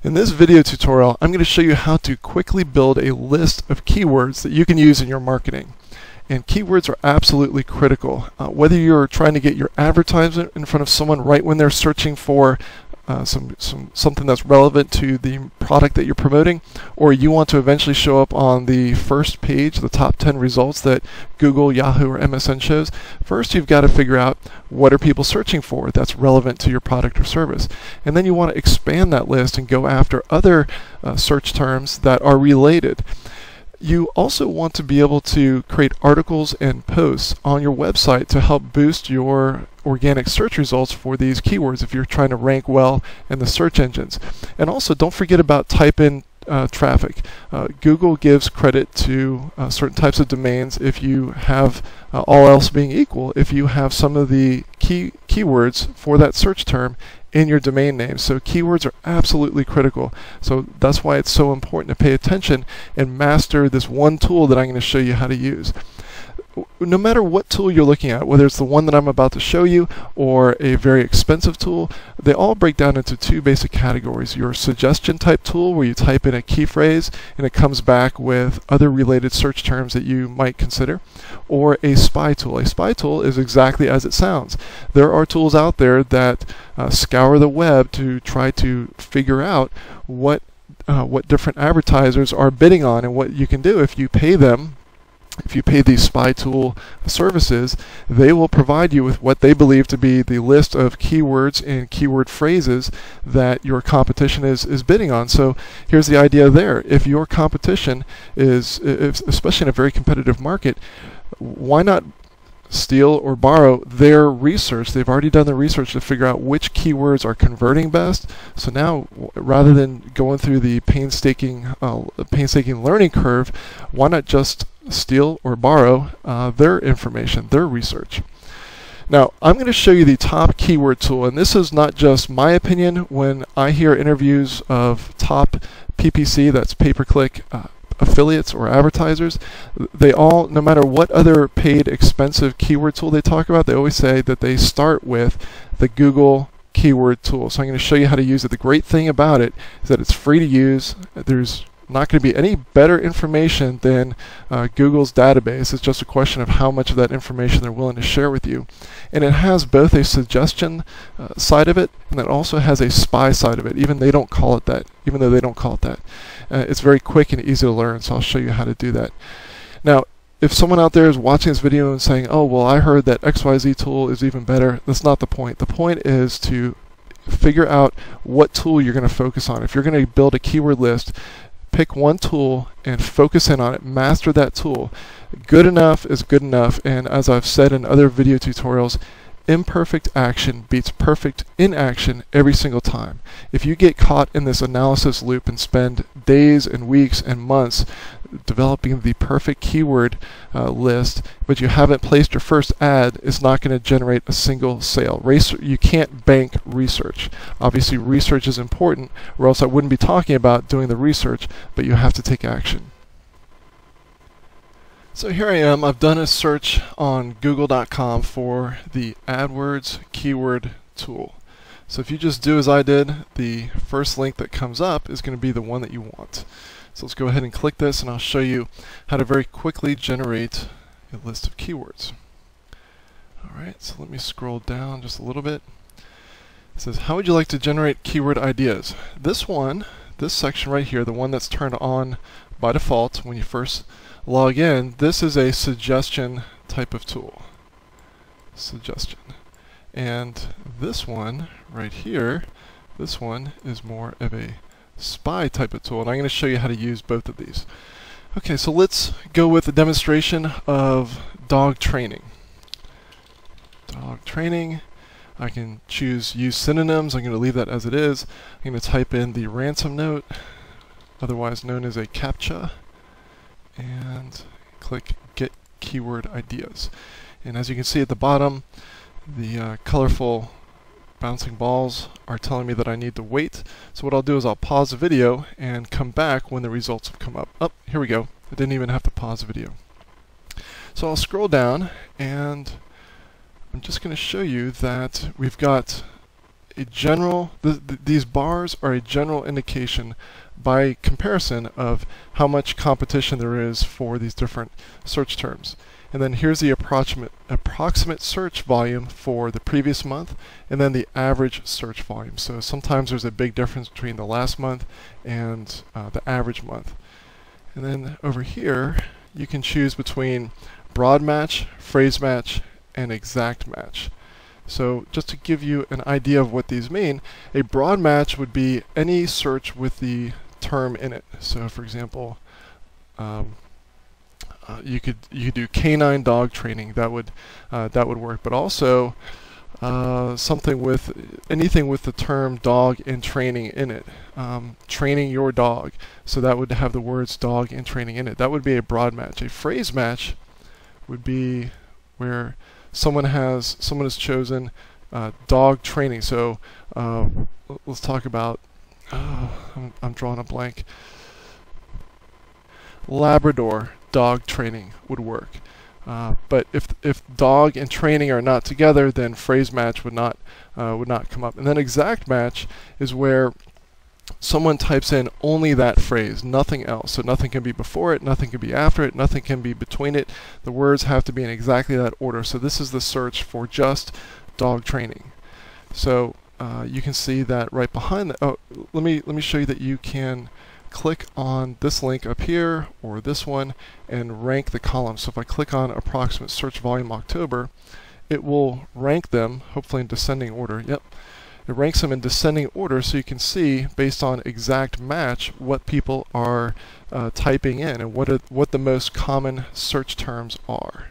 In this video tutorial, I'm going to show you how to quickly build a list of keywords that you can use in your marketing. And keywords are absolutely critical. Whether you're trying to get your advertisement in front of someone right when they're searching for something that's relevant to the product that you're promoting, or you want to eventually show up on the first page, the top 10 results that Google, Yahoo, or MSN shows, first you've got to figure out what are people searching for that's relevant to your product or service. And then you want to expand that list and go after other search terms that are related. You also want to be able to create articles and posts on your website to help boost your organic search results for these keywords if you're trying to rank well in the search engines. And also don't forget about type-in traffic. Google gives credit to certain types of domains if you have, all else being equal, if you have some of the keywords for that search term in your domain name. So keywords are absolutely critical. So that's why it's so important to pay attention and master this one tool that I'm going to show you how to use. No matter what tool you're looking at, whether it's the one that I'm about to show you or a very expensive tool, they all break down into two basic categories. Your suggestion type tool, where you type in a key phrase and it comes back with other related search terms that you might consider, or a spy tool. A spy tool is exactly as it sounds. There are tools out there that scour the web to try to figure out what different advertisers are bidding on, and what you can do if you pay them. If you pay these spy tool services, they will provide you with what they believe to be the list of keywords and keyword phrases that your competition is bidding on. So here's the idea there. If your competition is, especially in a very competitive market, why not steal or borrow their research? They've already done the research to figure out which keywords are converting best. So now, rather than going through the painstaking learning curve, why not just steal or borrow their information, their research? Now, I'm going to show you the top keyword tool, and this is not just my opinion. When I hear interviews of top PPC, that's pay-per-click affiliates or advertisers, they all, no matter what other paid expensive keyword tool they talk about, they always say that they start with the Google keyword tool. So I'm going to show you how to use it. The great thing about it is that it's free to use. There's not going to be any better information than Google's database. It's just a question of how much of that information they're willing to share with you. And it has both a suggestion side of it, and it also has a spy side of it. Even though they don't call it that. It's very quick and easy to learn, so I'll show you how to do that. Now, if someone out there is watching this video and saying, oh, well, I heard that XYZ tool is even better, that's not the point. The point is to figure out what tool you're going to focus on. If you're going to build a keyword list, pick one tool and focus in on it, master that tool. Good enough is good enough, and as I've said in other video tutorials, imperfect action beats perfect inaction every single time. If you get caught in this analysis loop and spend days and weeks and months developing the perfect keyword list, but you haven't placed your first ad, it's not going to generate a single sale. You can't bank research. Obviously, research is important, or else I wouldn't be talking about doing the research, but you have to take action. So here I am. I've done a search on google.com for the AdWords keyword tool. So if you just do as I did, the first link that comes up is going to be the one that you want. So let's go ahead and click this, and I'll show you how to very quickly generate a list of keywords. Alright, so let me scroll down just a little bit. It says, how would you like to generate keyword ideas? This section right here, the one that's turned on by default when you first log in, this is a suggestion type of tool. Suggestion. And this one right here, this one is more of a spy type of tool, and I'm going to show you how to use both of these. Okay, so let's go with a demonstration of dog training. Dog training. I can choose use synonyms. I'm going to leave that as it is. I'm going to type in the ransom note, otherwise known as a CAPTCHA, and click Get Keyword Ideas. And as you can see at the bottom, the colorful bouncing balls are telling me that I need to wait. So what I'll do is I'll pause the video and come back when the results have come up. Oh, here we go. I didn't even have to pause the video. So I'll scroll down, and I'm just going to show you that we've got a general, these bars are a general indication by comparison of how much competition there is for these different search terms. And then here's the approximate search volume for the previous month, and then the average search volume. So sometimes there's a big difference between the last month and the average month. And then over here, you can choose between broad match, phrase match, and exact match. So just to give you an idea of what these mean, a broad match would be any search with the term in it. So for example, you could do canine dog training. That would work. But also something with anything with the term dog and training in it. Training your dog. So that would have the words dog and training in it. That would be a broad match. A phrase match would be where someone has chosen dog training. So let's talk about. I'm drawing a blank. Labrador dog training would work. But if dog and training are not together, then phrase match would not come up. And then exact match is where someone types in only that phrase, nothing else. So nothing can be before it, nothing can be after it, nothing can be between it. The words have to be in exactly that order. So this is the search for just dog training. So you can see that right behind the. Oh, let me show you that you can click on this link up here or this one and rank the columns. So if I click on approximate search volume October, it will rank them, hopefully in descending order. Yep. It ranks them in descending order, so you can see based on exact match what people are typing in and what the most common search terms are.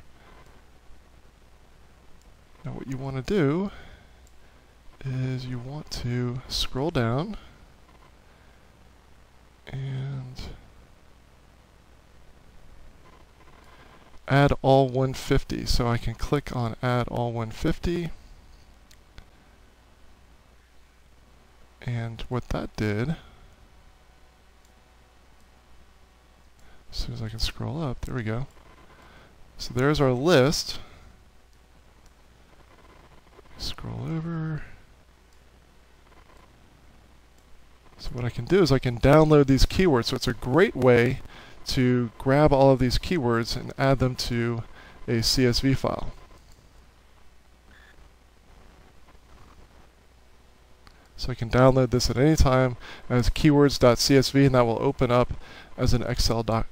Now what you want to do is you want to scroll down and add all 150. So I can click on add all 150. And what that did, as soon as I can scroll up, there we go. So there's our list. Scroll over. So what I can do is I can download these keywords. So it's a great way to grab all of these keywords and add them to a CSV file. So I can download this at any time as keywords.csv, and that will open up as an Excel doc.